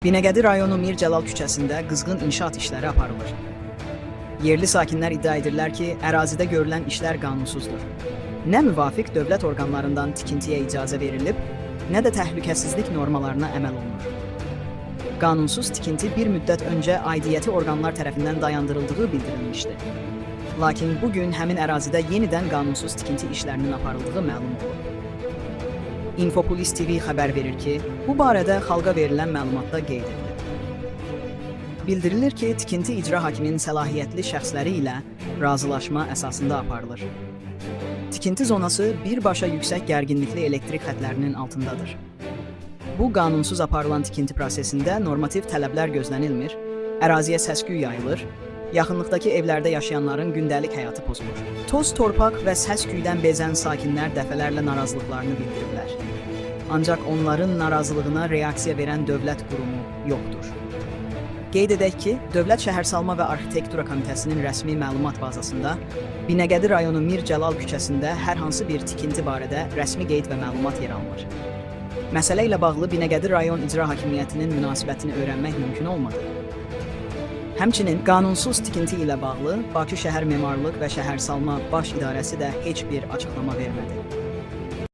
Binəqədi rayonu Mir Cəlal küçəsində qızğın inşaat işləri aparılır. Yerli sakinlər iddia edirlər ki, ərazidə görülən işlər qanunsuzdur. Nə müvafiq dövlət orqanlarından tikintiyə icazə verilib, nə də təhlükəsizlik normalarına əməl olunur. Qanunsuz tikinti bir müddət öncə aidiyyəti orqanlar tərəfindən dayandırıldığı bildirilmişdi. Lakin bugün həmin ərazidə yenidən qanunsuz tikinti işlərinin aparıldığı məlum olub. Infopolis TV xəbər verir ki, bu barədə xalqa verilən məlumatda qeyd edilib. Bildirilir ki, tikinti icra hakiminin səlahiyyətli şəxsləri ilə razılaşma əsasında aparılır. Tikinti zonası birbaşa yüksək gərginlikli elektrik xətlərinin altındadır. Bu qanunsuz aparılan tikinti prosesində normativ tələblər gözlənilmir, əraziyə səs-küy yayılır, yaxınlıqdakı evlərdə yaşayanların gündəlik həyatı pozulur. Toz, torpaq və səs-küydən bezən sakinlər dəfələrlə narazılıqlarını bildiriblər. Ancaq onların narazılığına reaksiya verən dövlət qurumu yoxdur. Qeyd edək ki, Dövlət Şəhərsalma və Arxitektura Komitəsinin rəsmi məlumat bazasında Binəqədi rayonu Mir Cəlal küçəsində hər hansı bir tikinti barədə rəsmi qeyd və məlumat yer almır. Məsələ ilə bağlı Binəqədi rayon icra hakimiyyətinin münasibətini öyrənmək mümkün olmadı. Həmçinin qanunsuz tikinti ilə bağlı Bakı Şəhər Memarlıq və Şəhərsalma Baş İdarəsi də heç bir açıqlama vermədi.